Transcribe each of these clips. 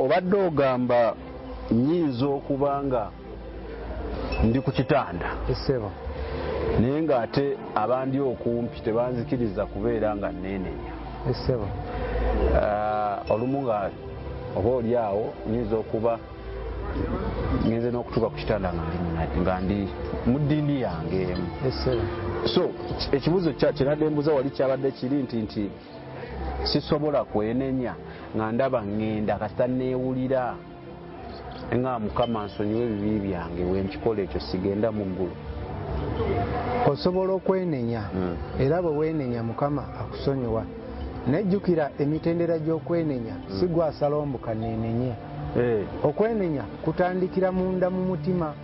obadde ogamba nnyinza okuba nga ndi ku kitanda Essebo. naye ng'ate abandi okumpi tebanzikiriza kubeera nga neenenya. Essebo. Olumu nga oba oli awo nnyinza okuba ngenze n'okutuuka ku kitanda nga ndi mu ddiini yange emu. Essebo. So ekibuzo kyenadde mbuza wali kyabadde kiri nti sisobola kwenenya nga ndaba ŋŋenda kasita neewulira nga Mukama nsonyiwe ebibi byange wenkikola ekyo sigenda mu ggulu. Osobola okwenenya era bwe weenenya Mukama akusonyiwa. Nejjukira emitendera gy'okwenenya si gwasalawo mbuka neenenye. Okwenenya kutandikira munda mu mutima.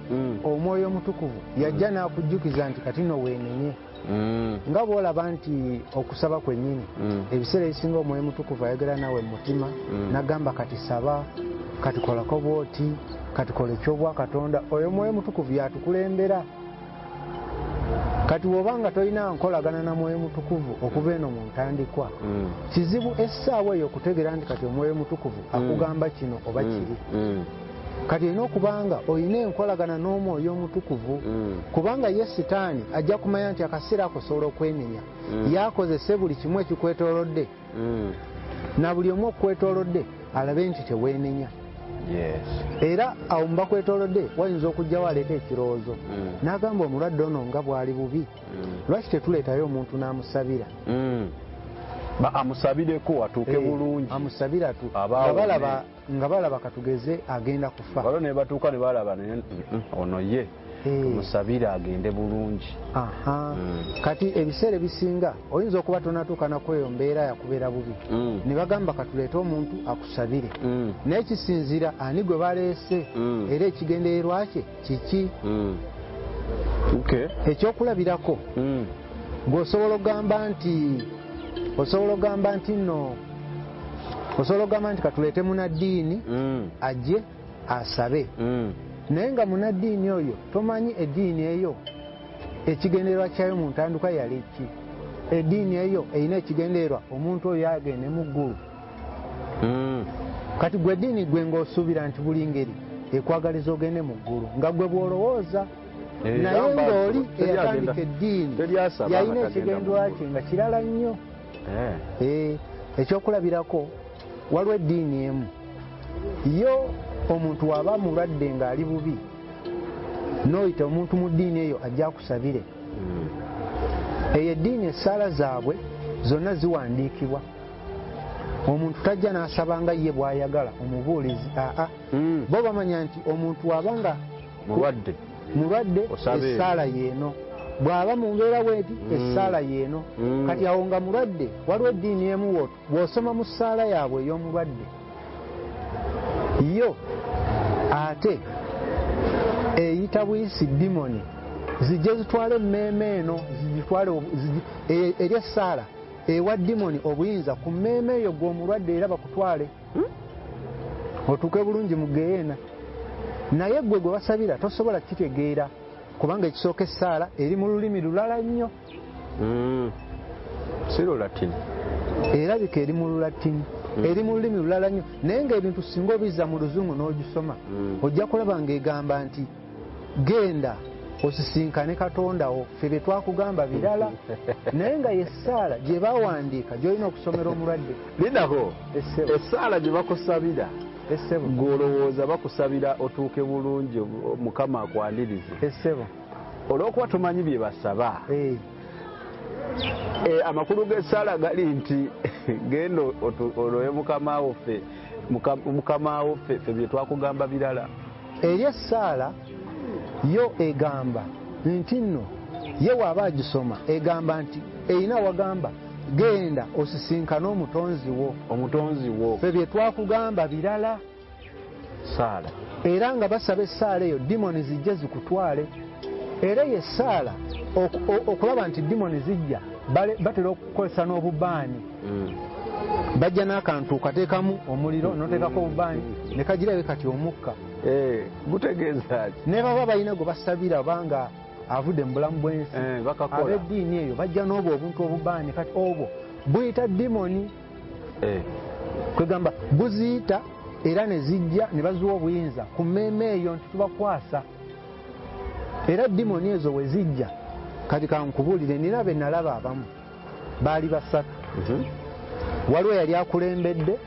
Omwoyo Omutukuvu yajja n'akujjukiza nti kati no weenenye. Nga bw'olaba nti okusaba kwennyini ebiseera ebisinga Omwoyo Omutukuvu ayogera nawe mu mutima n'agamba kati saba, kati kolako bw'oti, kati kola eky'obwa Katonda. Oyo Omwoyo Omutukuvu yatukulembera. Kati bw'obanga tolina nkolagana na Mwoyo Mutukuvu okuva eno mu ntandikwa kizibu essaawa eyo okutegeera nti kati Omwoyo Mutukuvu akugamba kino oba kiri. Kati olina okubanga olina enkolagana n'Omwoyo Omutukuvu kubanga ye Sitaani ajja kumanya nti akaseera ako osobola okwenenya. Yakozese buli kimu ekikwetoolodde na buli omu okukwetoolodde alabe nti teweenenya. Era awo mu bakwetoolodde wayinza okujjawo aleeta ekirowoozo n'agamba omulwadde ono nga bw'ali bubi lwaki tetuleetayo omuntu n'amusabira amusabireko atuuke bulungi. Amusabira nga balaba katugeze agenda kufa. Balo ne batuuka ne balaba ono ye musabira agende bulungi. Kati ebiseera ebisinga oyinza okuba tonatuuka nakweyo mbeera yakubeera bubi ne bagamba katuleete omuntu akusabire naye kisinziira ani gwe baleese era ekigendererwa kye kiki. Ekyokulabirako ng'osobola ogamba nti nno osobola ogamba nti katuleete munaddiini ajje asabe naye nga munaddiini oyo tomanyi eddiini eyo ekigendererwa kyayo mu ntandikwa yali ki. Eddiini eyo erina ekigendererwa omuntu oyo agende mu ggulu. Kati gwe eddiini gwe ng'osuubira nti buli ngeri ekwagaliza ogende mu ggulu nga gwe bw'olowooza naye ng'oli eyatandika eddiini yalina ekigendererwa kye nga kirala nnyo. Ekyokulabirako waliwo eddiini emu yo omuntu waba mulwadde ng'ali bubi n'oyita omuntu mu ddiini eyo ajja akusabire. Eyo eddiini essaala zaabwe zonna ziwandiikibwa. Omuntu tajja n'asaba nga ye bw'ayagala omubuulizi. Bo bamanya nti omuntu waba nga mulwadde essaala yeeno, bw'aba mu mbeera bweti essaala yeeno. Kati awo nga mulwadde waliwo eddiini emu bw'osoma mu ssaala yaabwe ey'omulwadde yo ate eyita buyisi dimoni zijje zitwale emmeeme eno zigitwale eri essaala ewa dimoni obuyinza ku mmeeme eyo gw'omulwadde era bakutwale otuuke bulungi mu geyeena. Naye gwe gwe basabira tosobola kitegeera kubanga ekisooka essaala eri mu lulimi lulala nnyo. Si Lulatini. Erabika eri mu Lulatini. Eri mu lulimi lulala nnyo naye ng'ebintu singa obizza mu Luzungu n'ogisoma ojja kulaba ng'egamba nti genda osisinkane Katonda wo ffe bye twakugamba birala naye nga yessaala gye bawandiika gy'olina okusomera omulwadde. Linako essaala gye bakusabira gw'olowooza bakusabira otuuke bulungi Mukama akwanirize. Olw'okuba tumanyi bye basaba amakulu g'essaala gali nti genda oloye Mukama wo ffe bye twakugamba birala. Eri essaala yo egamba nti nno ye waaba agisoma egamba nti erina wagamba genda osisinkane omutonzi wo ffe bye twakugamba birala. Saala era nga basaba essaala eyo dimoni zijje zikutwale. Era yessaala okulaba nti dimoni zijja batera okukozesa n'obubaani. Bajja n'akantu kateekamu omuliro n'oteekako obubaani ne kagirabe kati omukka. Gutegeeza ki? Ne baba balina gwe basabira banga avudde mu bulamu bw'ensi ab'eddiini eyo bajja n'obwo obuntu obubaani kati obwo buyita dimoni. Kwegamba buziyita era ne zijja ne bazuwa obuyinza ku mmeeme eyo nti tubakwasa. Era dimoni ezo we zijja kati kankubuulire nina be nalaba abamu baali basatu. Waliwo yali akulembedde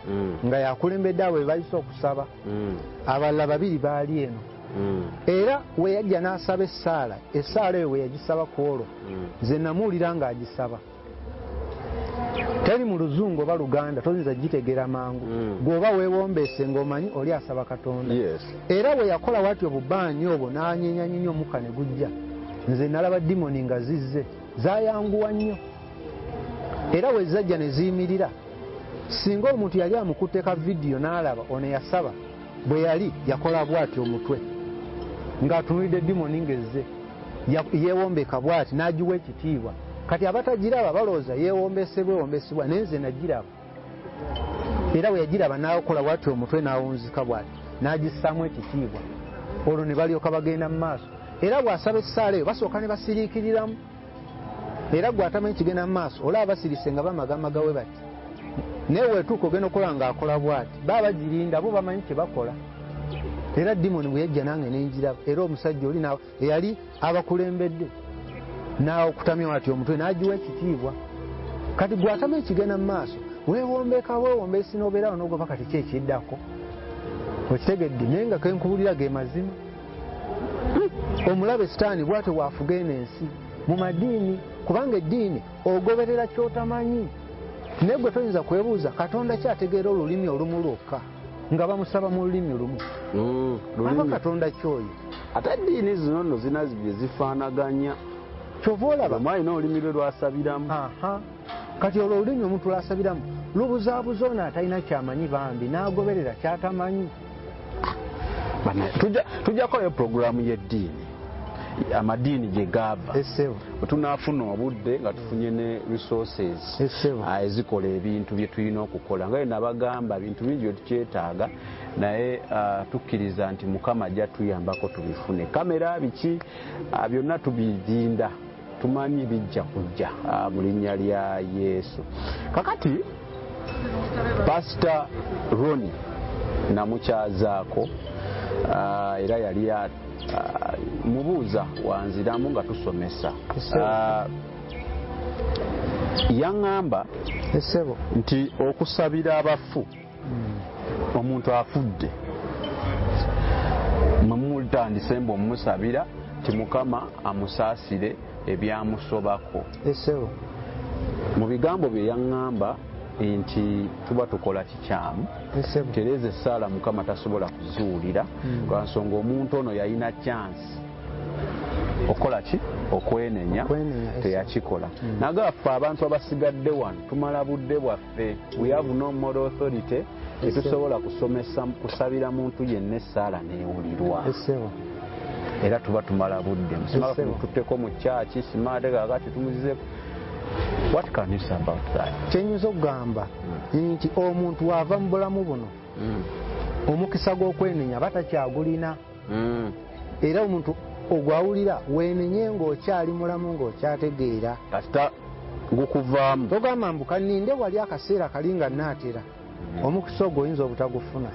nga yakulembedde abo bayise okusaba, abalala babiri baali eno. Era we yajja n'asaba essaala eyo we yagisaba ku olwo nze namuwulira ng'agisaba. Teri mu Luzungu oba Luganda toyinza gitegeera mangu bw'oba weewombeese ng'omanyi oli asaba Katonda. Era we yakola watyo obubaanyi obwo n'anyenyanyenya omukka ne gujja, nze nalaba dimoni nga zizze zaayanguwa nnyo. Era we zajja ne ziyimirira, singa omuntu yali amukutte ka vidiyo n'alaba ono yasaba, bwe yali yakola bw'ati omutwe ng'atunuulidde dimoni ng'ezze yeewombeka bw'ati n'agiwa ekitiibwa. Kati abatagiraba balowooza yeewombesebwa naye nze nagiraba. Era bwe yagiraba n'akola bw'ati omutwe n'awunzika bw'ati n'agissaamu ekitiibwa. Olwo ne balyoka bagenda mu maaso. Era bw'asaba essaala eyo basooka ne basiriikiriramu. Era gw'atamanyi kigenda mu maaso olaba basirise nga bamagamaga we bati. Naye weetuuka ogenda okukola ng'akola bw'ati baba bagirinda bo bamanyi kye bakola. Era dimoni bwe yajja nange n'enjiraba. Era omusajja oli eyali abakulembedde n'akutamya wati omutwe n'agiwa ekitiibwa. Kati gw'atamanyi kigenda mu maaso weewombeesi n'obeerawo n'ogoba kati ki ekiddako. Okitegedde naye nga kenkubulira ge mazima. Omulabe sitaani bw'atyo bw'afuga eno ensi mu madiini, kubanga eddiini ogoberera ky'otamanyi. Naye gwe toyinza kwebuuza Katonda kyategeera olulimi olumu lwokka nga bamusaba mu lulimi lumu. Aba Katonda kyoyo. Ate eddiini zino nno zina bye zifaanaganya. Kyova olaba omwalina olulimi lwe lwasabiramu. Kati olwo olulimi omuntu lwasabiramu lubuzaabuza ono atalina kyamanyi bambi n'agoberera kyatamanyi. Tujja kukola puroguramu y'eddiini, amadiini gye gaava. Bwe tunaafuna obudde nga tufunye ne resources ezikola ebintu bye tulina okukola. Nga bwe nabagamba bintu bingi bye tukyetaaga naye tukkiriza nti Mukama ajja tuyambako tubifune. Kamera biki byonna tubirinda, tumanyi bijja kujja mu linnya lya Yesu. Kakati Pastor Ronnie namukyazaako era yali mubuuza wanziramu nga tusomesa. Yaŋŋamba nti okusabira abafu, omuntu afudde mumutandise mbu omusabira ti Mukama amusaasire ebyamusobako. Mu bigambo bye yaŋŋamba nti tuba tukola kikyamu, tereza essaala Mukama tasobola kuzuulira lwa nsonga omuntu ono yalina chance okola ki okwenenya teyakikola. Nagaffe abantu abasigadde wano tumala budde bwaffe, we have no moral authority etusobola kusabira muntu yenna essaala neewulirwa. Era tuba tumala budde tutteko mu kyaki simaate kakati tumuzizeko. What can you say about that? Kyenyinza okugamba nti omuntu wava mu bulamu buno omukisa gw'okwenenya batakyagulina. Era omuntu ogwawulira weenenye ng'okyali mulamu ng'okyategeera kasita gukuvaamu. Togamba mbu kaninde wali akaseera kali nga naatera omukisa ogwo oyinza obutagufuna.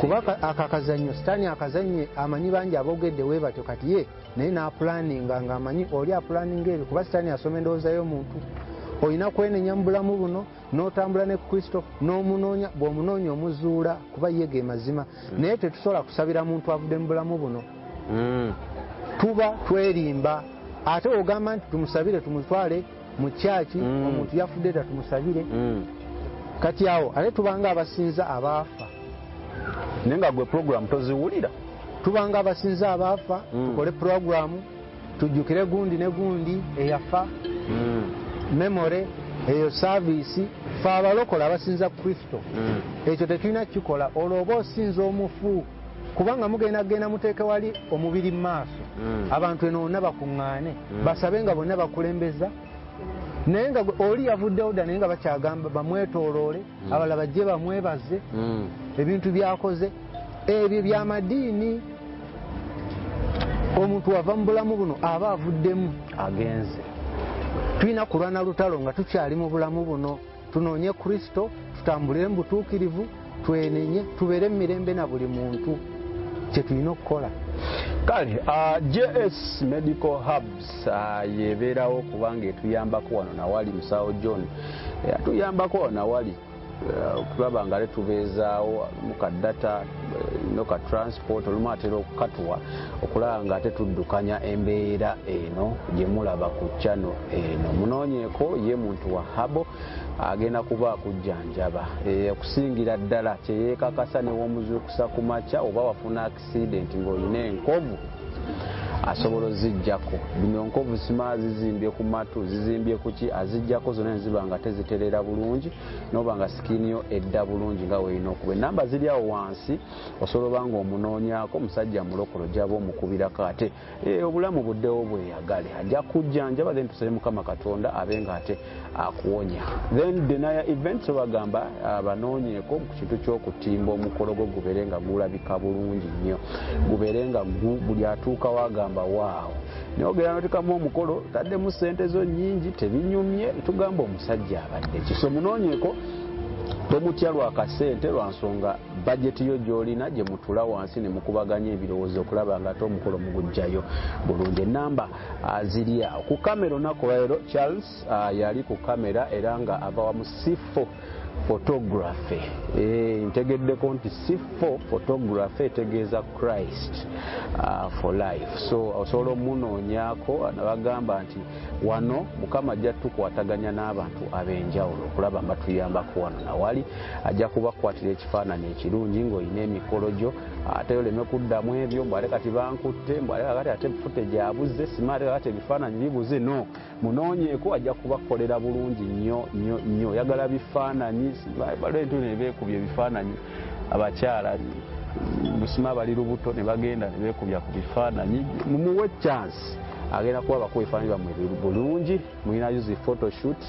Kuba akakazannyo sitaani akazannye amanyi bangi aboogedde wee batyo kati ye naye n'apulaninga ng'amanyi oli apulaninga ebyo kuba sitaani asoma endowooza y'omuntu. Olina kwenenya mu bulamu buno n'otambula ne Kristo n'omunoonya, bw'omunoonya omuzuula kuba ye ge mazima. Naye tetusobola kusabira muntu avudde mu bulamu buno. Tuba twerimba ate ogamba nti tumusabire tumutwale mu kyaki omuntu yafudde tatumusabire. Kati awo ate tubanga abasinza abaafa. Naye nga gwe puroguramu toziwulira. Tubanga abasinza abaafa tukole puroguramu tujjukire gundi ne gundi eyafa. Memore eyo saavisi fe abalokola abasinza Kristo. Ekyo tetulina kikola olwo oba osinza omufu kubanga mugenda muteeke wali omubiri mu maaso abantu eno bonna bakuŋŋaane basabe nga bonna bakulembeza. Naye nga oli yavuddewo dda naye nga bakyagamba bamwetooloole abalala bajje bamwebaze ebintu byakoze ebyo by'amadiini. Omuntu wava mu bulamu buno aba avuddemu agenze. Tulina kulwana lutalo nga tukyali mu bulamu buno tunoonye Kristo tutambulire mu butuukirivu twenenye tubeere mirembe na buli muntu kye tulina okukola. Kale JS Medical Hubs yebeerawo kubanga etuyambako wano nawali musawo John atuyambako wano nawali okulaba nga tubeezaawo muka data noka transport olumu atera okukatuwa okulaba nga tuddukanya embeera eno gye mulaba ku channel eno. Munoonyeeko ye muntu wa habo agenda kuba akujjanjaba okusingira ddala kyeyeekakasa newomuzuukusa ku makya oba wafuna accident ng'olina enkovu asobola ozijjako. Bino nkovu sima zizimbye ku matu zizimbye ku ki azijjako zonna ziba nga teziterera bulungi n'oba nga sikini yo edda bulungi nga weerina okuba. Ennamba ziri awo wansi osobola oba ng'omunoonyaako omusajja mulokolo gy'aba omukubirako ate obulamu buddewo bweyagale ajja kujjanjaba then tusebe Mukama Katonda abe nga ate akuwonya. Then Denaya Events bagamba banoonyeeko ku kintu ky'okutimba omukolo gwo gubeere nga gulabika bulungi nnyo gubeere nga buli atuuka wagamba waawo neogera notekamu omukolo taddemu ssente zo nnyingi tebinyumye tugamba omusajja abadde kiso. Munoonyeeko tomutya lwakasente lwansonga bajeti yo gy'olina gye mutula wansi ne mukubaganya ebirowoozo okulaba nga ate omukolo mugujjayo bulungi. Ennamba ziri awo. Ku kamera olunaku lwaleero Charles yali ku kamera era nga ava wa mu C4 photography. Ntegeddeko nti C4 photography etegeeza Christ for life. So osobola omunoonyaako nabagamba nti wano Mukama ajja tukwataganya n'abantu ab'enjawulo okulaba nga tuyambako wano nawali ajja kubakwatira ekifaananyi ekirungi ng'olina emikolo gyo ate oleme kuddamu ebyo mbwale kati bankutte mbwale kakati ate footage abuze sima ate kakati ebifaananyi bibuze no. Munoonyeeko ajja kubakolera bulungi nnyo yagala bifaananyi balwentu ne beekubya ebifaananyi abakyala musima bali lubuto ne bagenda ne beekubya ku bifaananyi mumuwe chance agenda kuba bakuba ebifaananyi bammwe bulungi mulina yuzi photoshoot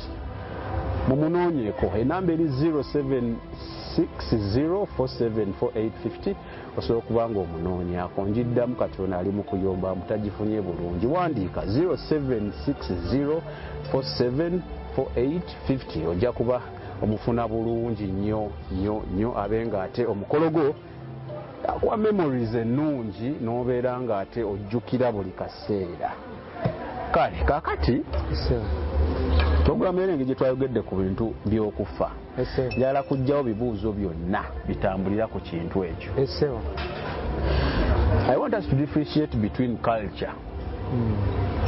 mumunoonyeeko. Enamba eri 0760474850 osobola okuba nga omunoonyaako njiddamu kati ono ali mu kuyomba mutagifunye bulungi wandiika 0760474850 ojja kuba omufuna bulungi nnyo abe nga ate omukolo gwo akuwa memories ennungi n'obeera nga ate ojjukira buli kaseera. Kale kaakati puroguramu erenge gye twayogedde ku bintu by'okufa njagala kujjawo bibuuzo byonna bitambulira ku kintu ekyo. I want us to differentiate between culture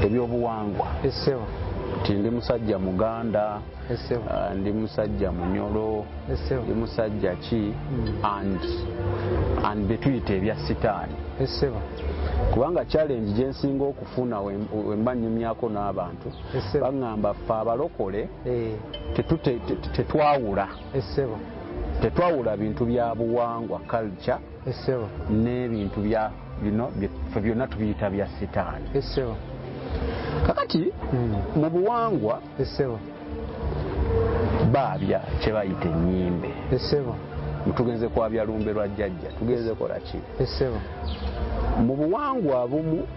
ebyobuwangwa nti ndi musajja Muganda ndi musajja Munyoro ndi musajja ki and betuyita ebya sitaani kubanga challenge gye nsinga okufuna wemba nnyumyako n'abantu baŋŋamba ffe abalokole tetwawula bintu bya buwangwa culture n'ebintu bya ffe byonna tubiyita bya sitaani. Kakati mu buwangwa baabya kye bayita ennyimbe tugenze kwabya lumbe lwa jjajja tugenze kola ki mu buwangwa bumu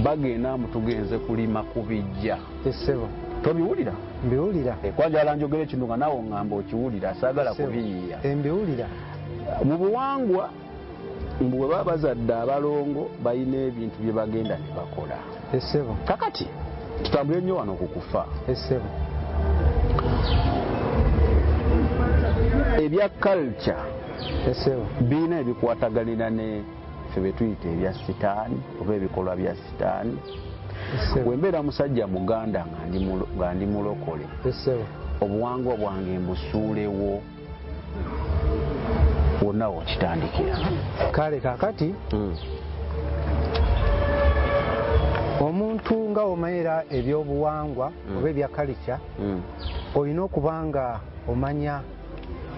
bagenda mutugenze kulima kubijja tobiwulira mbiwulira kwanjala njogera ekintu nga naawe oŋŋamba okiwulira saagala kubiyiiya mbiwulira. Mu buwangwa mbu bwe baba bazadde abalongo balina ebintu bye bagenda ne bakola. Kakati tutambule nnyo wano ku kufa ebya culture birina ebikwataganira ne ffe be tuyita ebya sitaani oba ebikolwa bya sitaani. Wembeera musajja Muganda nga ndi mulokole obuwangwa bwange mbusuulewo wonna wokitandikira. Kale kakati omuntu nga omayira ebyobuwangwa oba ebya kalica olina okuba nga omanya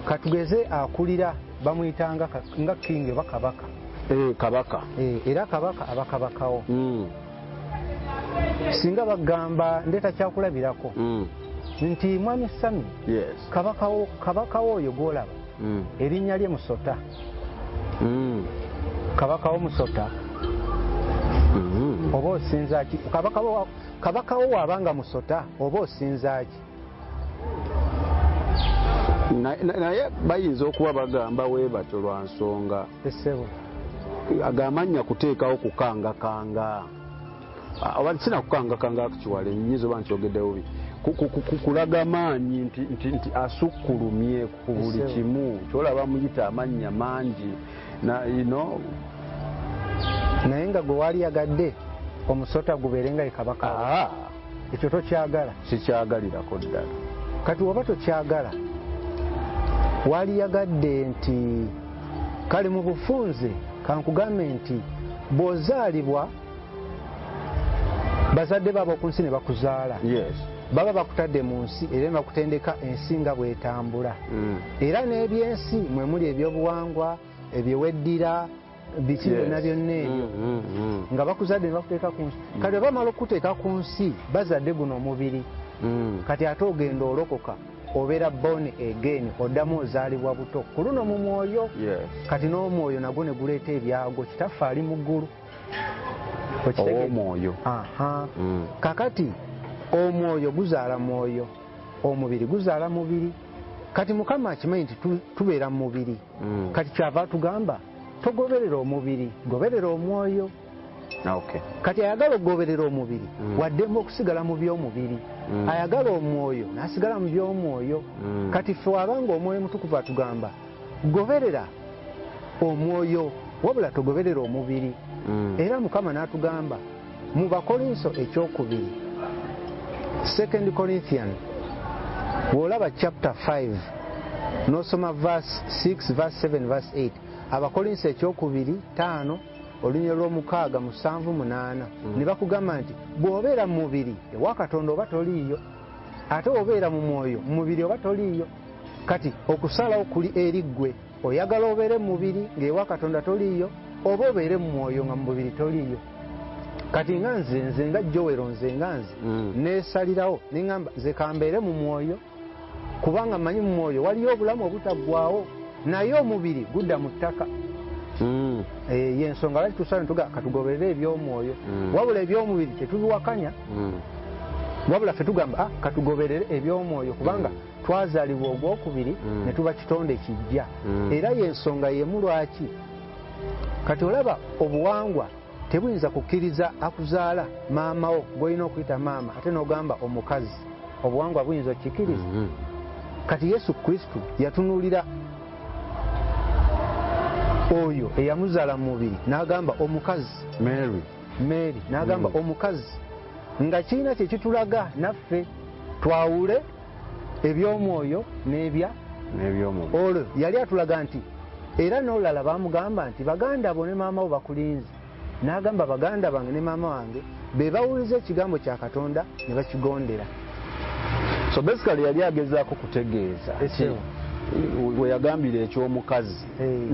katugeze akulira bamuyitanga nga king oba kabaka kabaka era kabaka aba kabakawo singa bagamba ndeeta kyakulabirako nti mwami Sami kabakawo oyo gwolaba erinnya lye Musota kabakawo Musota oba osinza ki kabakawo wabanga Musota oba osinza ki naye bayinza okuba bagamba weebatyo lwa nsonga agamanya kuteekawo kukangakanga oba sina kukangakanga kiwale nyizo ba nkyogeddewo bi kulaga maanyi nti asukkulumye ku buli kimu kyolaba muyita amannya mangi naye nga gwe wali yagadde omusota gubeere nga ye kabaka ekyo tokyagala. Sikyagalirako ddala. Kati oba tokyagala wali yagadde nti kale mu bufunze kankugambe nti bw'ozaalibwa bazadde baabo ku nsi ne bakuzaala baba bakutadde mu nsi era bakutendeka ensi nga bw'etambula era n'ebyensi mwe muli ebyobuwangwa ebyeweddira biki byonna byonna ebyo nga bakuzadde ne bakuteeka ku nsi kati bwe bamala okuteeka ku nsi bazadde guno omubiri kati ate ogenda olokoka obeera born again oddamu ozaalibwa buto ku luno mu mwoyo kati n'omwoyo nagwo ne guleeta ebyago kitaffe ali mu ggulu omwoyo kakati omwoyo guzaala mwoyo omubiri guzaala mubiri kati mukama akimanyi nti tubeera mu mubiri kati kyava tugamba togoberera omubiri goberera omwoyo kati ayagala okugoberera omubiri waddemu okusigala mu by'omubiri ayagala omwoyo n'asigala mu by'omwoyo kati ffe wabanga omwoyo mutukuvu atugamba goberera omwoyo wabula togoberera omubiri era mukama n'atugamba mu bakolinso ekyokubiri 2 Corinthians bw'olaba chapter 5 n'osoma verse 6 verse 7 verse 8 abakolinso ekyokubiri 5 olunya lw'omukaaga 7-8 ne bakugamba nti bw'obeera mu mubiri ewa Katonda oba toliiyo ate obeera mu mwoyo mu mubiri oba toliiyo kati okusalawo kuli eri ggwe oyagala obeere mu mubiri ng'ewa Katonda toliiyo oba obeere mu mwoyo nga mu mubiri toliiyo kati nga nze nga Joero nze nga nze neesalirawo neŋŋamba nze kambeere mu mwoyo kubanga mmanyi mu mwoyo waliyo obulamu obutaggwaawo naye omubiri gudda mu ttaka yensonga lwaki tusala netuga katugoberere ebyomwoyo wabula ebyomubiri tetubiwakanya wabula ffe tugamba katugoberere ebyomwoyo kubanga twazaalibwa ogwokubiri ne tuba kitonde kijja era yensonga yemu lwaki kati olaba obuwangwa tebuyinza kukkiriza akuzaala maamawo gw'olina okuyita maama ate n'ogamba omukazi obuwangwa buyinza okukikiriza kati Yesu Kristo yatunuulira oyo eyamuzaala mu mubiri n'agamba omukazi Mary n'agamba omukazi nga kirina kye kitulaga naffe twawule eby'omwoyo n'eby'omubiri olwo yali atulaga nti era n'olulala baamugamba nti baganda bo ne maama bo bakulinze n'agamba baganda bange ne maama wange be bawuliza ekigambo kya Katonda ne bakigondera. So basically yali agezaako kutegeeza we yagambira eky'omukazi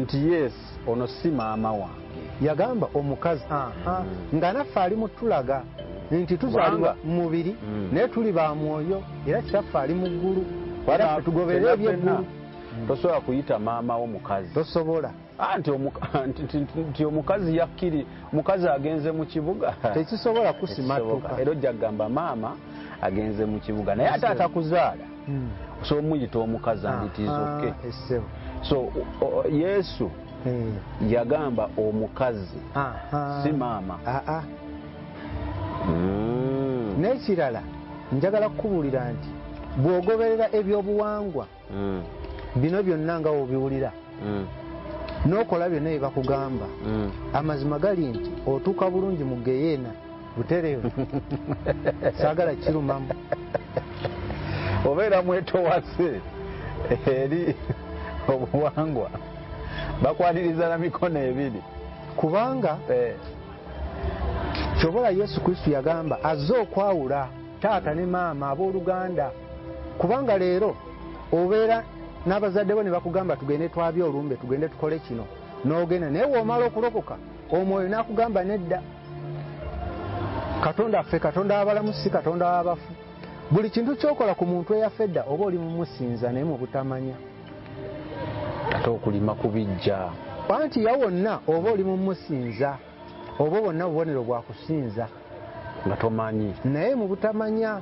nti yes ono si maama wange yagamba omukazi nga naffe ali mutulaga nti tuzaalibwa mu mubiri naye tuli ba mwoyo era kitaffe ali mu ggulu era tugoberere ebyeggulu tosobola kuyita maama wo mukazi tosobola nti omukazi yakkiri mukazi agenze mu kibuga tekisobola kusimatuka era ojja kugamba maama agenze mu kibuga naye ate atakuzaala so omuyita omukazi anditizoke so Yesu yagamba omukazi si maama n'ekirala njagala kukubuulira nti bw'ogoberera ebyobuwangwa bino byonna nga wobiwulira n'okola byonna bye bakugamba amazima gali nti otuuka bulungi mu geyeena butereevu saagala kirumamu obeera mwetowase eri obuwangwa bakwatiriza na mikono ebiri kubanga kyobola Yesu Kristo yagamba azze okwawula taata ne maama abooluganda kubanga leero obeera n'abazadde bo ne bakugamba tugende twabye olumbe tugende tukole kino n'ogenda naye w'omala okulokoka omwoyo n'akugamba nedda Katonda affe Katonda w'abalamu si Katonda w'abafu buli kintu kyokola ku muntu eyafedda oba oli mumusinza naye mu butamanya ate okulima kubijja anti yawonna oba oli mumusinza oba bonna bubonero bwa kusinza nga tomanyi naye mu butamanya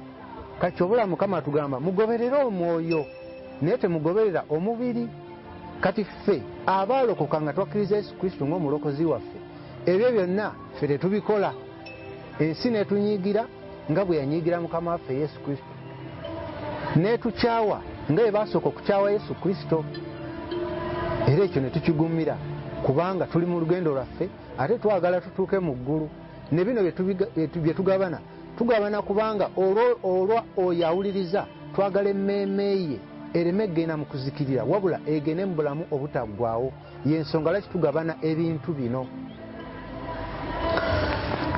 kati obula Mukama atugamba mugoberere omwoyo naye temugoberera omubiri. Kati ffe abaalokoka nga twakkiriza Yesu Kristo ng'omulokozi waffe, ebyo byonna ffe tetubikola. Ensi neetunyiigira nga bwe yanyiigira Mukama waffe Yesu Kristo, neetukyawa nga bwe baasooka okukyawa Yesu Kristo. Era ekyo ne tukigumira kubanga tuli mu lugendo lwaffe ate twagala tutuuke mu ggulu. Ne bino bye tugabana kubanga olwa oyo awuliriza twagala emmeeme ye ereme egenda mu kuzikirira wabula egende mu bulamu obutaggwaawo. Y'ensonga lwaki tugabana ebintu bino.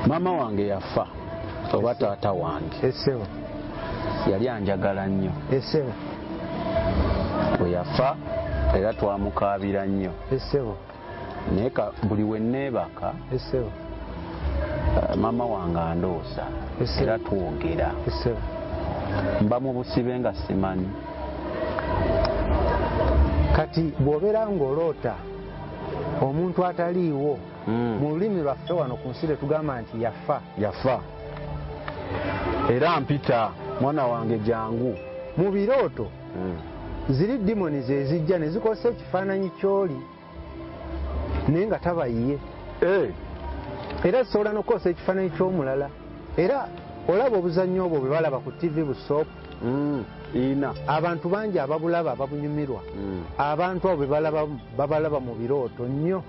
Maama wange yafa oba taata wange Essebo yali anjagala nnyo. Essebo bwe yafa era twamukaabira nnyo. Essebo naye buli we neebaka Essebo maama wange andoosa era twogera. Essebo mba mu busibe nga simanyi. Kati bw'obeera ng'oloota omuntu ataliiwo, mu lulimi lwaffe wano ku nsi tugamba nti yafa era mpita mwana wange jangu. Mu birooto ziri dimoni zezijja ne zikosa ekifaananyi ky'oli naye nga tabayiye, era zisobola n'okukosa ekifaananyi ky'omulala. Era olaba obuzannyo obwo bwe balaba ku TV busoopu, abantu bangi ababulaba babunyumirwa. Abantu abo babalaba mu birooto nnyo.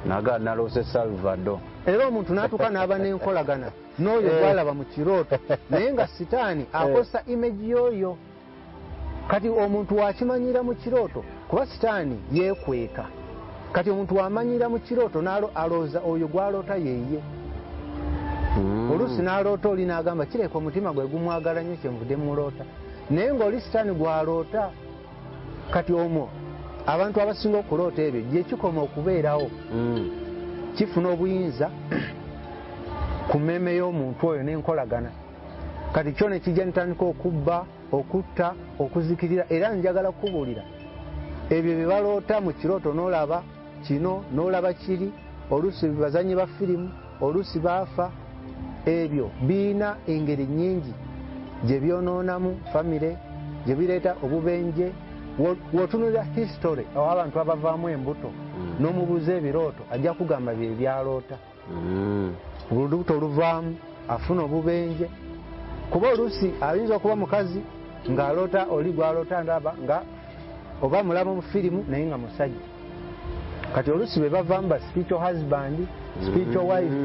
Naga nalose Salvador. Era omuntu n'atuuka n'aba n'enkolagana n'oyo gwalaba mu kirooto naye nga sitaani akosa image y'oyo. Kati omuntu wakimanyira mu kirooto kuba sitaani yeekweka. Kati omuntu wamanyira mu kirooto alooza oyo gwaloota yeeye. Oluusi n'aloota oli n'agamba kireka omutima gwe gumwagala nnyo kyenvudde muloota, naye ng'oli sitaani gwaloota. Kati omwo abantu abasinga okuloota ebyo gye kikoma okubeerawo. Kifuna obuyinza ku mmeeme y'omuntu oyo n'enkolagana. Kati kyo ne kijja nitandika okubba, okutta, okuzikirira. Era njagala kubuulira ebyo bye baloota mu kirooto, n'olaba kino n'olaba kiri, oluusi bazanyi ba firimu, oluusi baafa. Ebyo biina engeri nnyingi gye byonoonamu famire, gye bireeta obubenje. W'otunulira history abantu abavaamu embuto n'omubuuza ebirooto ajja kugamba bye byaloota. Olubuto oluvaamu afuna obubenje kuba oluusi ayinza okuba mukazi ng'aloota oli gwaloota ndaba nga oba mulaba mu firimu naye nga musajja. Kati oluusi be bavaamu ba spiritual husband, spiritual wife,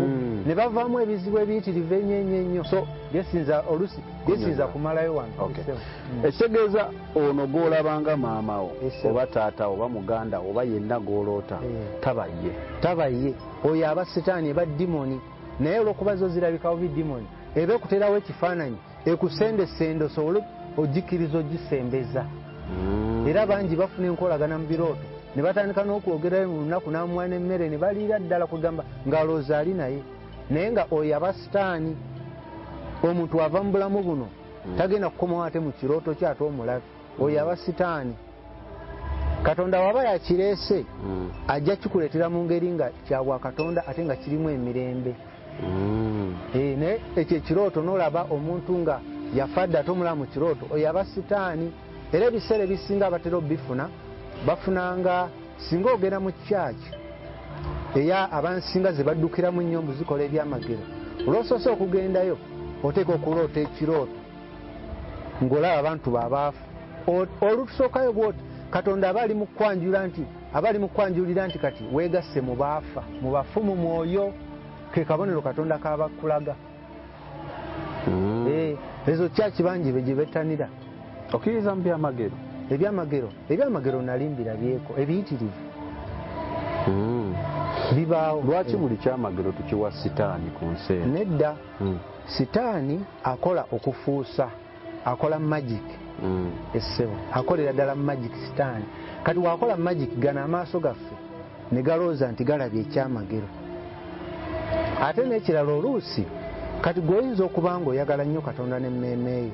ne bavaamu ebizibu ebiyitirivu ennyo. So oluusi byesinza kumalayo wano. Ekitegeeza ono gw'olabanga maama wo oba taata oba muganda oba yenna gw'oloota tabaye. Oyo aba sitaani eba dimoni, naye olw'okuba zo zirabikawo bidimoni eba ekuterawo ekifaananyi ekusendesende osobole ogikkiriza ogisembeza. Era bangi bafuna enkolagana mu birooto ne batandika n'okwogerayo mu lunaku n'amwana emmere ne baliira ddala kugamba ng'alowooza ali naye. Naye nga oyo aba sitaani. Omuntu ava mu bulamu buno tagenda kukomawo ate mu kirooto kye ate omulabe. Oyo aba sitaani. Katonda waba yakireese ajja kikuleetera mu ngeri nga kya bwakatonda ate nga kirimu emirembe. Naye ekyo ekirooto n'olaba omuntu nga yafa dda ate omulaba mu kirooto, oyo aba sitaani. Era ebiseera ebisinga abatera obifuna bafunanga singa ogenda mu kyaki eya abansinga ze baddukiramu nnyo mbu zikola ebyamagero. Olw'osoose okugendayo oteeka okuloota ekirooto ng'olaba abantu babaafu. Olutusookayo bw'oti Katonda aba ali mu kwanjulira nti kati weegasse mu baafa, mu bafu mu mwoyo. Ke kabonero Katonda kabakulaga. Ezo kyaki bangi be gye bettanira. Okkiriza mu byamagero? Ebyamagero nali mbirabyeko ebiyitirivu bibaawo. Lwaki buli kyamagero tukiwa sitaani ku nsi? Nedda. Sitaani akola okufuusa, akola magic. Essebo akolera ddala magic sitaani. Kati wakola magic gano amaaso gaffe ne galooza nti galabye ekyamagero. Ate n'ekirala oluusi kati gw'oyinza okuba ng'oyagala nnyo Katonda n'emmeeme yo,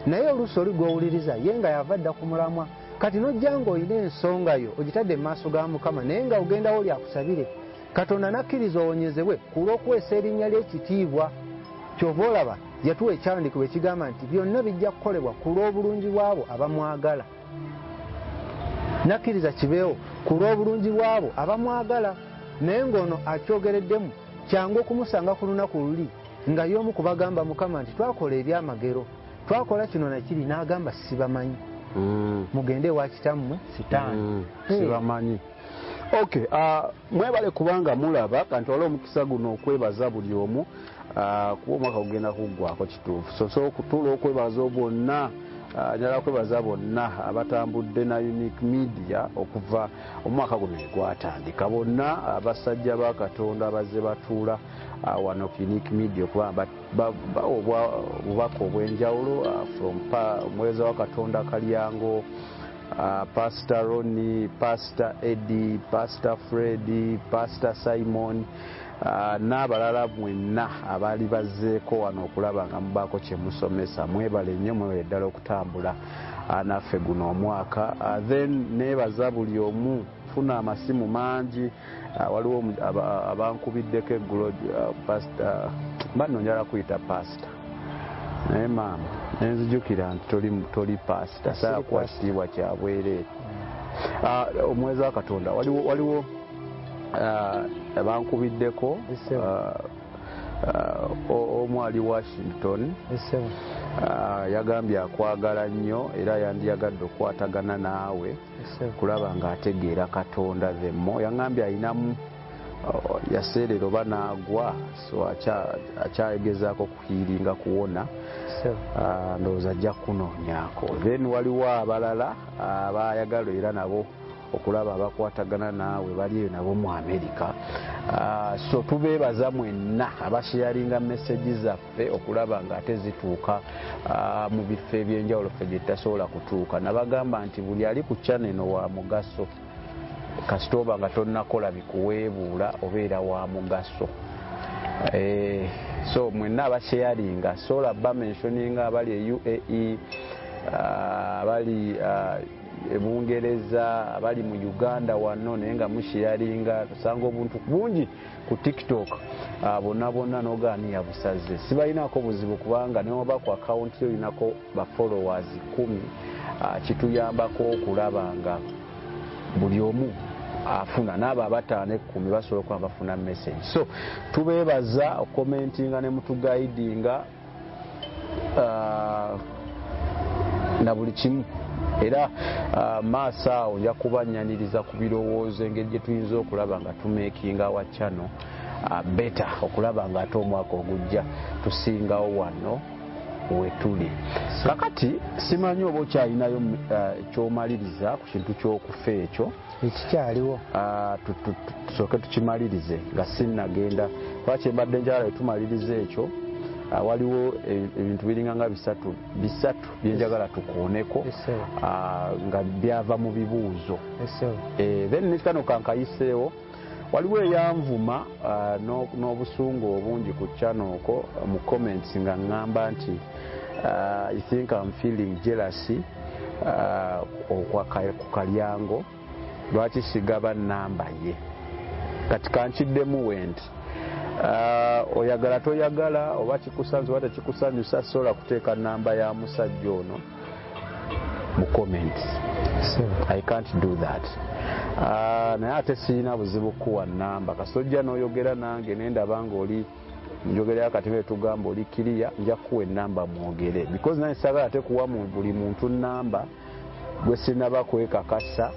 naye oluusi oli gw'owuliriza ye nga yava dda ku mulamwa. Kati n'ojja ng'olina ensonga yo ogitadde mu maaso ga Mukama naye nga ogendawo oli akusabire, Katonda nakkiriza owonyezebwe ku lw'okuweesa erinnya ly'ekitiibwa. Kyova olaba yatuwa ekyawandiikibwa ekigamba nti byonna bijja kukolebwa ku lw'obulungi bw'abo abamwagala. nakkiriza kibeewo ku lw'obulungi bwabo abamwagala naye ng'ono akyogereddemu kyangu okumusanga ku lunaku luli nga y'omu kubagamba Mukama nti twakola ebyamagero twakola kino nakiri n'agamba sibamanyi mugende ewa kitammwe sitaani sibamanyi. Okay, mwebale kubanga mulaba kanti waliwo omukisa guno okwebaza buli omu kuba omwaka kugenda kuggwako kituufu so okutula okwebaza bonna njala kwebaza bonna abatambudde na Unique Media okuva omwaka guno gwatandika bonna abasajja ba Katonda abazze batuula wano ku Unique Media okuba obubaka obw'enjawulo from omuweereza wa Katonda Kalyango, Pastor Ronnie, Pastor Eddie, Pastor Freddy, Pastor Simon n'abalala mwenna abaali bazzeeko wano okulaba nga mubaako kye musomesa. Mwebale nnyo, mwebale ddala okutambula naffe guno omwaka. Then neebaza buli omu funa amasimu mangi. Waliwo abankubiddeko eggulo banno njala kuyita pastor naye maama nenzijukira nti toli pastor saa kuwa kitiibwa kya bwereere. Omwezi wa Katonda waliwo abankubiddeko omu ali Washington yagambye akwagala nnyo era yandiyagadde okwatagana naawe kulaba ng'ategeera Katonda themmo. Yagambye ayinamu yaseerera oba n'agwa so akyagezaako kuhiiringa kuwona ndowooza ajja kunoonyaako. Then waliwo abalala abayagala era nabo okulaba abakwatagana naawe bali eyo nabo mu Amerika. So tubeebaza mwenna abasharinga message zaffe okulaba nga ate zituuka mu bifo ebyenjawulo ffe gye tutasobola kutuuka. Nabagamba nti buli ali ku channel eno wa mugaso kasita oba nga tonnakola bikuweebuula obeera wa mugaso. So mwenna abasharinga sola bamentioninga abali e UAE abali Bungereza abali mu Uganda wano naye nga musharinga tusanga obuntu bungi ku TikTok bonna n'ogaani yabusaze. Sibalinaako buzibu kubanga ne oba ku account yo olinako ba followers 10 kituyambako okulaba nga buli omu afuna n'abo abataano 10 basobola okuba bafuna message. So tubeebaza okomentinga ne mutugaidinga na buli kimu era maaso awo nja kubanyaniriza ku birowoozo engeri gye tuyinza okulaba nga tumekinga wa channel beta okulaba nga ate omwaka ogujja tusingawo wano wetuli. Kakati simanyi oba okyalinayo kyomaliriza ku kintu ky'okufa ekyo ekikyaliwo tusooke tukimalirize nga sinnagenda kuba kyembadde njala etumaliriza ekyo. Waliwo ebintu biringa nga bisatu byenjagala tukooneko nga byava mu bibuuzo. Then nekano kankayiseewo waliwo eyanvuma n'obusungu obungi ku channel okwo mu comments nga ngamba nti I think I'm feeling jealousy ku Kalyango lwaki sigaba namba ye. Kati kankiddemu wenti oyagala toyagala oba kikusanze oba tekikusanyusa sola kuteeka namba ya musajja ono mu comments. I can't do that. Naye ate sirina buzibu kuwa namba kasojja n'oyogera nange nendaba ng'oli njogera akatebe tugamba oli kiriya nja kuwa ennamba mwogere because naye sagala ate kuwa buli muntu namba gwe sinaba kwekakasa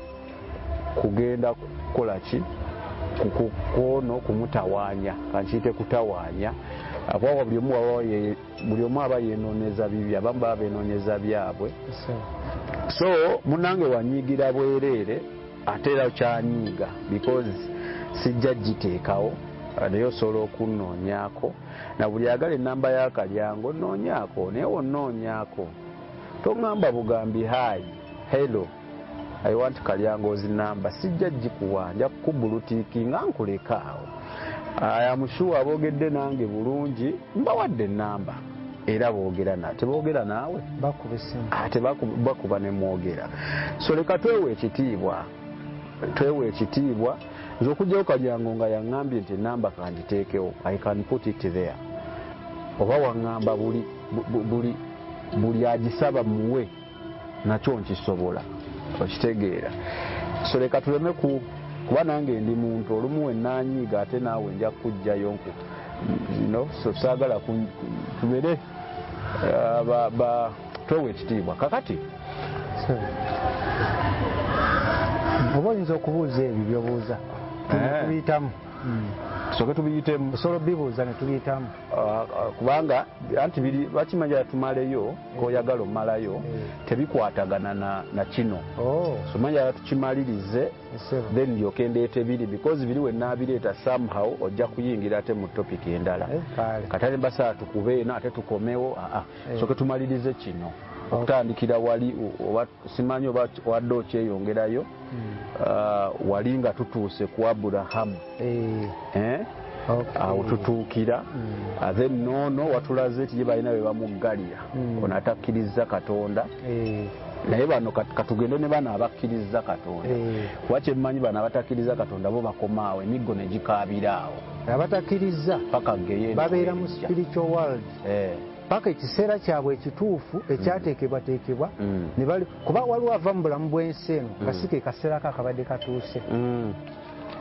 kugenda kukola ki kukono kumutawaanya kankiyite kutawaanya abwo buli omu aba yenooneza bibye abamu baba beenoonyeza byabwe. So munange wanyiigira bwereere ate era kyanyiiga because sijja giteekawo naye osobola okunnoonyaako na buli agala ennamba ya Kalyango nnoonyaako naye wonnoonyaako toŋŋamba bugambi hayi hello I want Kalyango's number. Sijja gikuwa nja kukubulutiikinga nkuleka awo. Amushuwa aboogedde nange bulungi mbawadde ennamba era boogera na teboogera naawe bakuba essimu ate bakuba ne mwogera. So leka twewe ekitiibwa nze okujjayo Kalyango nga yaŋŋambye nti ennamba kangiteekewo I can put it there oba waŋŋamba buli agisaba muwe nakyo nkisobola okitegeera. So leka tuleme kuba nange ndi muntu olumu wennaanyiiga ate naawe nja kujjayo so saagala tubere twewe ekitiibwa. Kakati oba oyinza okubuuza ebyo byobuuza tubiyitamu tusooke tubiyitemu, osobola obibuuza ne tubiyitamu kubanga anti bakimanya tumaleyo ng'oyagala omalayo tebikwatagana na kino. So manya tukimalirize then ndyoke ndeete biri because biri wenaabireeta somehow ojja kuyingira ate mu topic endala katale basaa tukubeena ate tukomewo sooke tumalirize kino okutandikira wali simanyi oba wadde okyeyongerayo wali nga tutuuse ku Aburahamu awo tutuukira then noono watulaze ti ye balina be bamuggalira ono atakkiriza Katonda naye bano katugende ne bano abakkiriza Katonda kuba kyemmanyi bano abatakkiriza Katonda bo bakomaawo emiggo ne gikaabira awo. Abatakkiriza paka geyeeno babeera mu spiritual world paka ekiseera kyabwe ekituufu ekyateekebwateekebwa ne bali kuba waliwo ava mu bulamu bw'ensi eno nga si ke kaseera ko akabadde katuuse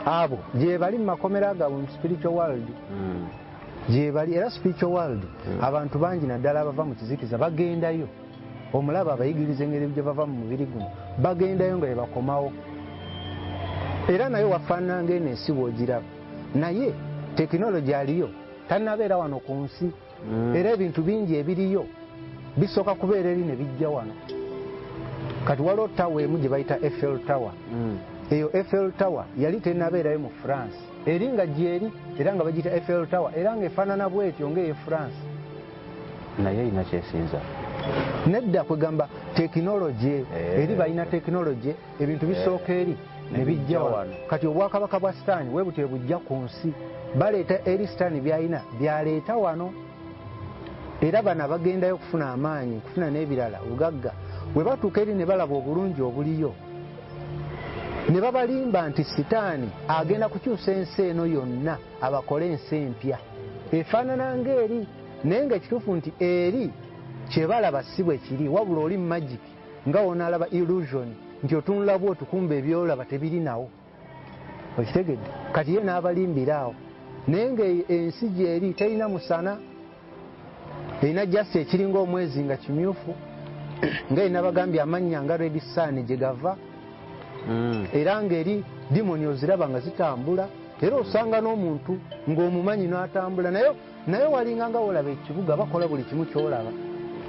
abo gye bali mu makomera gaabwe mu spiritual world gye bali era spiritual world abantu bangi naddala abava mu kizikiza bagendayo omulaba abayigiriza engeri gye bava mu mubiri guno bagendayo nga bebakomawo era naye wafaanana ng'eno ensi bw'ogiraba naye tekinologi aliyo tannabeera wano ku nsi era ebintu bingi ebiriyo bisooka kubeera eri ne bijja wano. Kati waliwo tawa emu gye bayita Eiffel Tower. Eyo Eiffel Tower yali tennabeerayo mu France eri nga gyeri era nga bagiyita Eiffel Tower era ng'efaanana bw'etyo ng'eye France naye erina kyesinza nedda kwegamba tekinologi eri balina tekinologi ebintu bisooka eri ne bijja wano. Kati obwakabaka bwa sitaani bwe butyo bujja ku nsi baleeta eri sitaani byalina byaleeta wano era bano bagendayo okufuna amaanyi kufuna n'ebirala obugagga bwe batuuka eri ne balaba obulungi obuliyo ne babalimba nti sitaani agenda kukyusa ensi eno yonna abakole ensi empya efaanana ng'eri naye nga ekituufu nti eri kyebalaba si bwe kiri wabula oli mu magic nga wonaalaba illusion nti otunula bw'otu kumba ebyolaba tebiri nawo okitegedde. Kati ye n'abalimbira awo naye ng'ensi gyeri terina musana erina jasi ekiringa omwezi nga kimyufu ng'erina bagambye amannya nga Red Sun gye gava era ng'eri dimoni oziraba nga zitambula era osanga n'omuntu ng'omumanyi n'atambula naye walinga nga olaba ekibuga bakola buli kimu kyolaba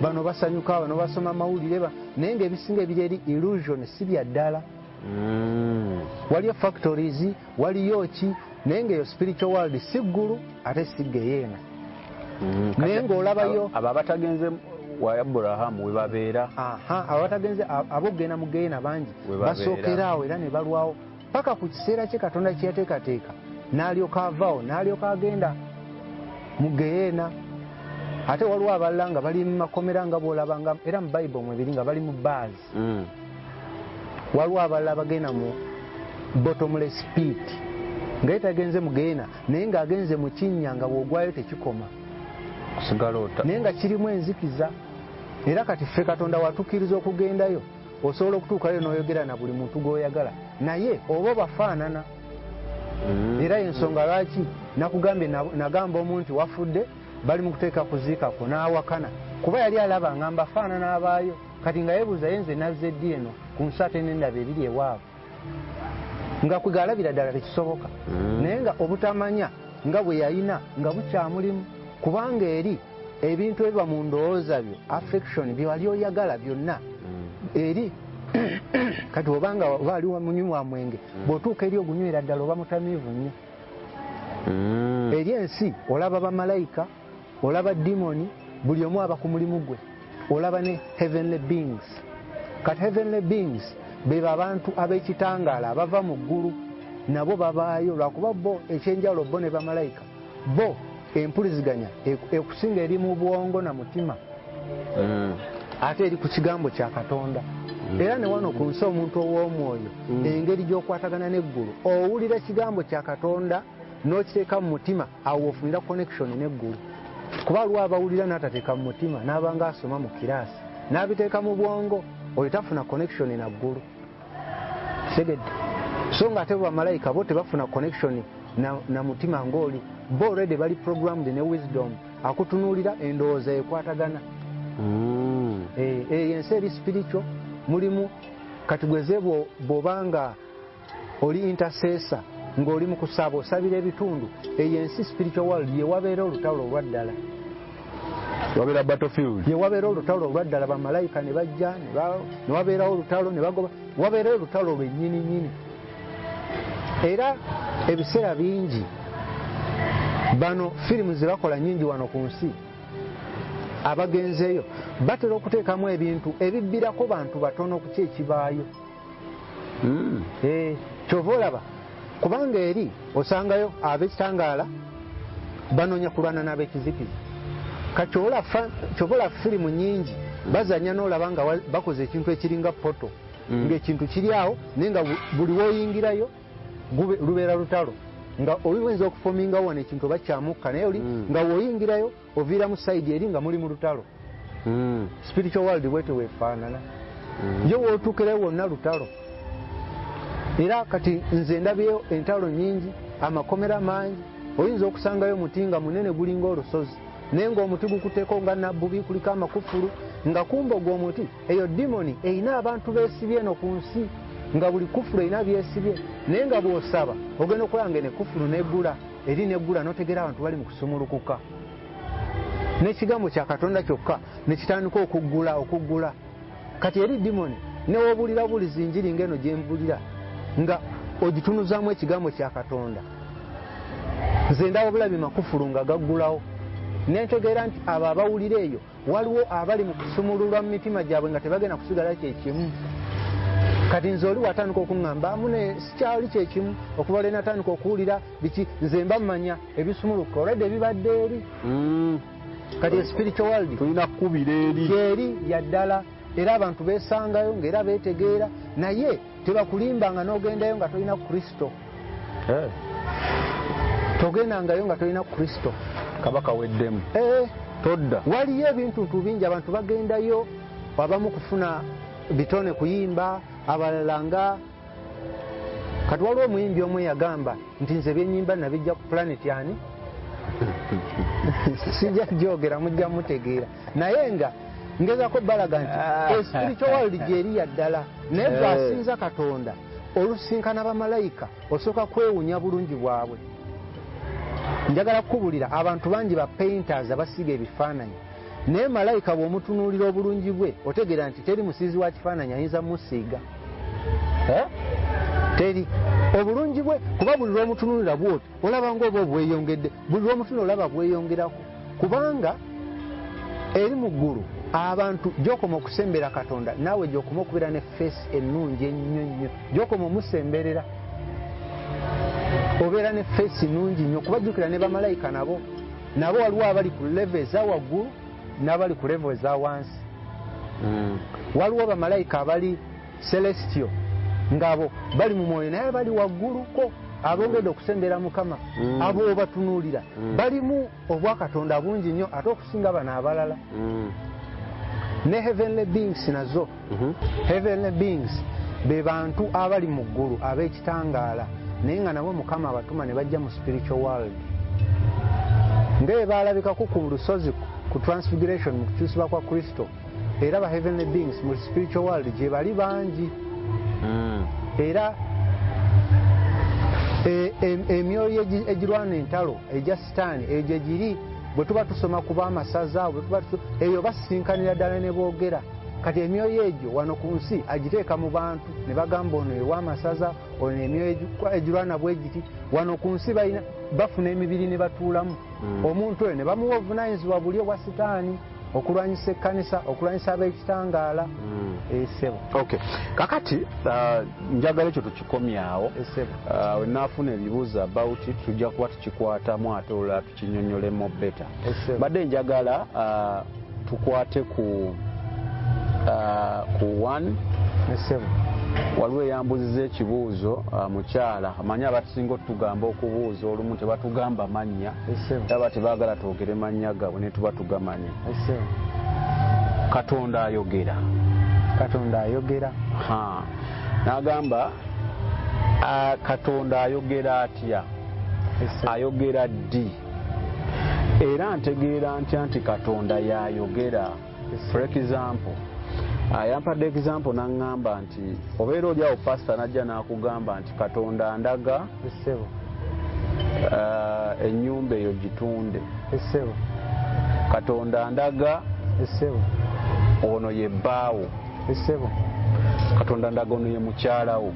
bano basanyuka bano basoma amawulire naye ng'ebisinga ebiri eri illusion si bya ddala. Waliyo factories waliyo ki naye ng'eyo spiritual world si ggulu ate si geyeena naye ng'olabayo abo abatagenze wa Aburahamu we babeera abatagenze abogenda mu geyeena bangi basookera awo era ne balwawo paka ku kiseera kye Katonda kye yateekateeka n'alyoka avaawo n'alyoka agenda mu geyeena. Ate waliwo abalala nga bali mu makomera nga bw'olabanga era mu Bible mwebiri nga bali mu bars waliwo abalala bagenda mu bottomless pit nga yetagenze mu geyeena naye ng'agenze mu kinnya nga bw'ogwayo tekikoma naye nga kirimu enzikiza era kati ffe Katonda watukkiriza okugendayo osobola okutuukayo n'oyogera na buli muntu gw'oyagala naye oba bafaanana era ensonga lwaki nakugambye nagamba omuntu wafudde bali mu kuteeka kuziikako n'awakana kuba yali alaba nga mbafaanana abaayo kati nga yeebuuza yenze nazze ddi eno ku nsi ate n'endaba ebiri ewaabwe nga kwegalabira ddala tekisoboka naye nga obutamanya nga bwe yalina nga bukyamulimu kubanga eri ebintu ebiba mu ndowooza byo affection bye wali oyagala byonna eri kati obanga oba ali munywi wa mwenge bw'otuuka eri ogunywera ddala oba mutamiivu nnyo eri ensi olaba bamalayika olaba dimoni buli omu aba ku mulimu gwe olaba ne heavenly beings. Kati heavenly beings beba abantu ab'ekitangaala abava mu ggulu nabo babaayo lwakuba bo ekyenjawulo bo ne bamalayika bo empuliziganya ekusinga eri mu bwongo na mutima ate eri ku kigambo kya Katonda era ne wano ku nsi omuntu ow'omwoyo engeri gy'okwatagana n'eggulu owulira kigambo kya Katonda n'okiteeka mu mutima awo ofunira connection n'eggulu kuba aliwo abawulira n'atateeka mu mutima n'abanga asoma mu kiraasi n'abiteeka mu bwongo oyo tafuna connection na ggulu Segedde so ng'ate bamalayika bo tebafuna connection na mutima ng'oli bo already bali programmed ne wisdom akutunuulira endowooza ekwatagana. Ensi eri spiritual mulimu katigweze bw'obanga oli intercessor ng'oli mu kusaba osabira ebitundu ensi spiritual world ye wabeera olutalo olwaddala. Wabeera battlefield. Ye wabeera olutalo olwaddala bamalayika ne bajja ne wabeerawo olutalo ne bagoba wabeerawo olutalo lwennyini nnyini. Era ebiseera bingi bano firimu ze bakola nnyingi wano ku nsi abagenzeeyo batera okuteekamu ebintu ebibbirako bantu batono ku kyekibaayo. Kyova olaba kubanga eri osangayo ab'ekitangaala banoonya kulwana n'ab'ekizikiza. Kyova olaba firimu nnyingi bazanya n'olaba nga bakoze ekintu ekiringa poto ng'ekintu kiri awo naye nga buli w'oyingirayo lubeera lutalo nga oyinza okufomingawo wano ekintu oba kyamukka naye oli nga w'oyingirayo oviira mu sayidi eri nga muli mu lutalo. Spiritual world bwete weefaanana yo w'otuukirayo wonna lutalo. Era kati nze ndabyeyo entalo nnyingi amakomera mangi oyinza okusangayo muti nga munene gulinga olusozi naye ng'omuti gukuteeko nga nabbubi kuliko amakufulu nga kumba ogw'omuti eyo dimoni erina abantu beesibye eno ku nsi nga buli kufulu erina byesibye naye nga bw'osaba ogenda okulanga ne kufulu neggula eri neggula n'otegeera abantu bali mu kusumulukuka n'ekigambo kya Katonda kyokka ne kitandika okuggula kati eri dimoni newoobulira bulizi njiri ng'eno gye mbulira nga ogitunuzaamu ekigambo kya Katonda nze ndaba obulabi makufulu nga gaggulawo nentegeera nti abo abawulira eyo waliwo abali mu kusumululwa mu mitima gyabwe nga tebagenda kusigala kyekimu. Kati nze oli watandika okuŋŋamba amune sikyali kyekimu okuba olena atandika okuwulira biki nze mba mmanya ebisumuluka olwedde ebibadde eri. Kati spiritual world tulina kkubira eri yaddala era abantu beesangayo ng'era beetegeera naye tebakulimbanga n'ogendayo nga tolina Kristo. Togendangayo nga tolina Kristo. Kabaka weddemu. Todda. Waliyo ebintu bingi abantu bagendayo abamu kufuna bitone kuyimba abalala nga kati waliwo omuyimbi omu yagamba nti nze byenyimba nabijja ku planet yani sijja gyogera mujja mutegeera naye nga ngezako balaga nti spiritual world gyeri yaddala naye bw'asinza Katonda olusinkana bamalayika osooka kwewunya bulungi bwabwe. Njagala kukubulira abantu bangi ba painters abasiga ebifaananyi naye malayika bw'omutunuulira obulungi bwe otegeera nti teri musiizi wa kifaananyi ayinza musiiga. Teri obulungi bwe kuba buli lw'omutunuulira bwoti olaba ng'oba obweyongedde buli lw'omutunuulira olaba bweyongerako kubanga eri mu ggulu abantu gy'okoma okusembera Katonda naawe gy'okoma okubeera ne feesi ennungi ennyo nnyo gy'okoma omusemberera obeera ne feesi nnungi nnyo kubajjukira ne bamalayika nabo waliwo abali ku level eza waggulu n'abali ku level eza wansi. Waliwo bamalayika abali celestial ng'abo bali mu mwoyo naye bali wagguluko abongedde okusembera Mukama abo obatunuulira balimu obwakatonda bungi nnyo ate okusinga bano abalala. Ne heavenly beings nazo heavenly beings be bantu abali mu ggulu ab'ekitangaala naye nga nabo Mukama abatuma ne bajja mu spiritual world ng'e baalabikako ku lusozi ku transfiguration mu kukyusibwa kwa Kristo era ba heavenly beings mu spiritual world gye bali bangi. Era emyoyo egirwana entalo egya sitaani egyo giri bwe tuba tusoma ku baamasaza eyo basinkanira ddala ne boogera kati emyoyo egyo wano ku nsi agiteeka mu bantu ne bagamba ono ew'amasaza ono emyoyo egirwana bwe giti wano ku nsi bafuna emibiri ne batuulamu omuntu oyo ne bamuwa obuvunanyizibwa buli obwa sitaani okulwanyisa ekkanisa okulwanyisa ab'ekitangaala. Esebo. Okay. Kakati njagala ekyo tukikomyawo. We naafuna ebibuuzo about it tujja kuba tukikwatamu ate olulala tukinyonyolemu beta. Badde njagala tukwate ku one. Waliwo eyambuziza ekibuuzo mukyala amanyi abatusinga otugamba okubuuza olumu tebatugamba mannya aba tebaagala twogere mannya gaabwe ne tuba tugamanya. Katonda ayogera. Katonda ayogera. N'agamba Katonda ayogera atya? Ayogera ddi? Era ntegeera ntya nti Katonda yayogera? For example, yampadde example n'aŋŋamba nti obeera oli awo pastor najja n'akugamba nti Katonda andaga ennyumba eyo gitunde. Katonda andaga ono ye bbaawo. Katonda ndaga ono ye mukyalawo.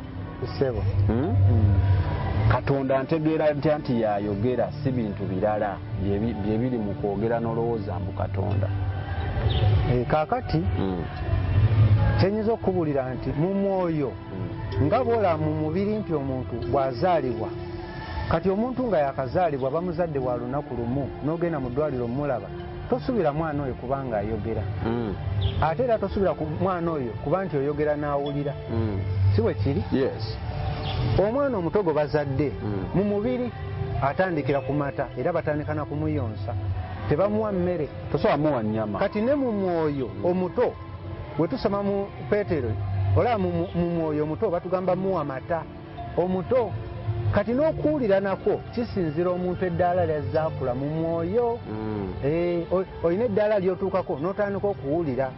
Katonda ntegeera ntya nti yayogera, si bintu birala bye biri mu kwogera n'olowooza mbu Katonda. Kaakati kyenyinza okubuulira nti mu mwoyo nga bw'ola mu mubiri nti omuntu bw'azaalibwa, kati omuntu nga yakazaalibwa bamuzadde wa lunaku lumu n'ogenda mu ddwaliro mulaba, tosuubira mwana oyo kubanga ayogera. Ate era tosuubira ku mwana oyo kuba nti oyogera n'awulira. Si bwe kiri? Omwana omuto gwe bazadde mu mubiri atandikira ku mata era batandika na kumuyonsa, tebamuwa mmere, tosobola muwa nnyama. Kati ne mu mwoyo omuto bwe tusoma mu Peetero olaba mu mwoyo omuto batugamba muwa mata omuto. Kati n'okuwulira nakwo kisinzira omuntu eddaala ly'azzaakula mu mwoyo. Olina eddaala ly'otuukako n'otandika okuwulira.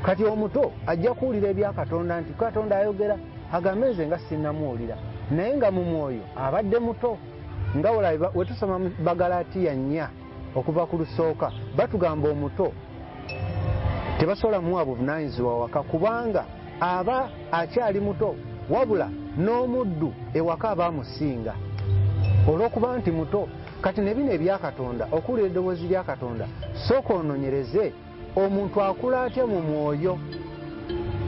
Kati omuto ajja kuwulira ebya Katonda nti Katonda ayogera, agambe nze nga sinnamuwulira, naye nga mu mwoyo abadde muto. Nga olaba we tusoma mu Bagalaatiya 4 okuva ku lusooka batugamba omuto tebasobola muwa buvunaanyizibwa waka kubanga aba akyali muto, wabula n'omuddu ewaka aba amusinga olw'okuba nti muto. Kati ne bino ebya Katonda, okuwulira eddoboozi lya Katonda, sooka ononyereze omuntu akula atya mu mwoyo,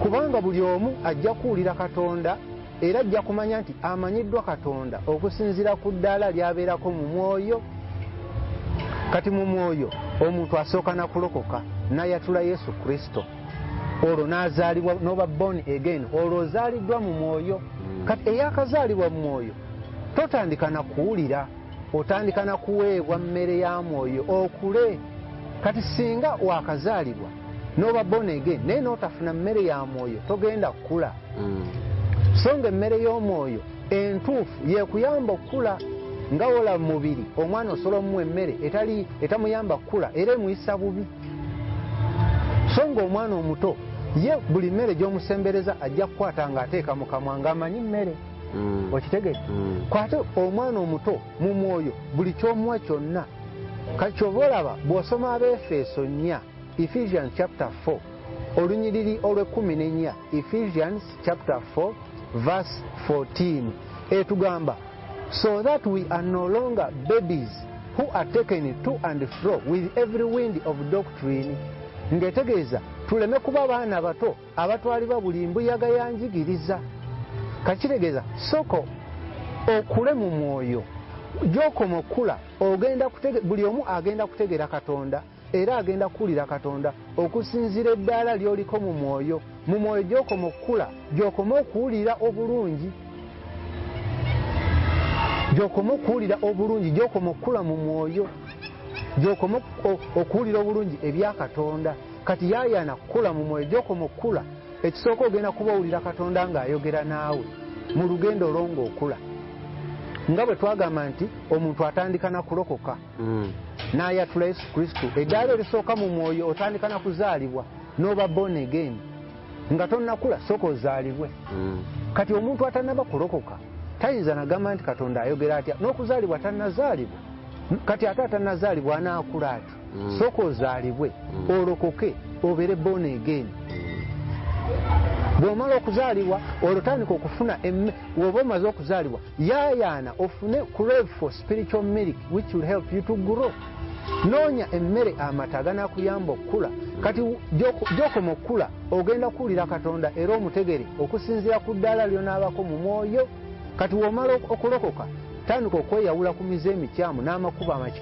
kubanga buli omu ajja kuwulira Katonda era ajja kumanya nti amanyiddwa Katonda okusinziira ku ddaala ly'abeerako mu mwoyo. Kati mu mwoyo omuntu asooka na kulokoka n'ayatula Yesu Kristo, olwo n'azaalibwa n'oba born again, olwo ozaaliddwa mu mwoyo. Kati eyakazaalibwa mu mwoyo totandika na kuwulira, otandika na kuweebwa mmere ya mwoyo okule. Kati singa wakazaalibwa n'oba born again naye n'otafuna mmere ya mwoyo togenda kukula. So nga emmere y'omwoyo entuufu yeekuyamba okukula. Nga wola mu mubiri omwana osobola omuwa emmere etamuyamba kukula era emuyisa bubi. So nga omwana omuto ye buli mmere gy'omusembereza ajja kukwata ng'ateeka mu kamwa ng'amanyi mmere. Okitegedde? Kwate omwana omuto mu mwoyo buli ky'omuwa kyonna. Kati kyova olaba bw'osoma Abeefeso 4 Ephesians chapter 4 olunyiriri olw'14, Ephesians chapter 4 verse 14 etugamba, so that we are no longer babies who are taken to and fro with every wind of doctrine. Ng'etegeeza tuleme kuba baana bato abatwalibwa buli mbuyaga ya njigiriza. Kakitegeeza soko okule mu mwoyo, gy'okoma okula ogenda buli omu agenda kutegeera Katonda era agenda kuwulira Katonda okusinziira eddaala ly'oliko mu mwoyo. Mu mwoyo gy'okoma okula, gy'okoma okuwulira obulungi, gy'okoma okuwulira obulungi, gy'okoma okula mu mwoyo, gy'okoma okuwulira obulungi ebya Katonda. Kati yaayana kukula mu mwoyo, gy'okoma okula ekisooka ogenda kuba owulira Katonda ng'ayogera naawe mu lugendo olwo ng'okula. Nga bwe twagamba nti omuntu atandika na kulokoka n'ayatula Yesu Kristo, eddaala erisooka mu mwoyo otandika na kuzaalibwa n'oba born again. Nga tonnakula sooka ozaalibwe. Kati omuntu atannaba kulokoka tayinza nagamba nti Katonda ayogera atya, n'okuzaalibwa tannazaalibwa. Kati ate atannazaalibwa anaakula atyo. Sooka ozaalibwe olokoke obeere born again. Bw'omala okuzaalibwa olutandika okufuna bw'oba omaze okuzaalibwa yaayaana ofune crave for spiritual milk which will help you to grow. Noonya emmere amata aganaakuyamba okukula. Kati gy'okoma okukula ogenda kuwulira Katonda era omutegere okusinziira ku ddaala ly'onaabako mu mwoyo. Kati bw'omala okulokoka tandika okweyawula ku mize emikyamu n'amakubo amaki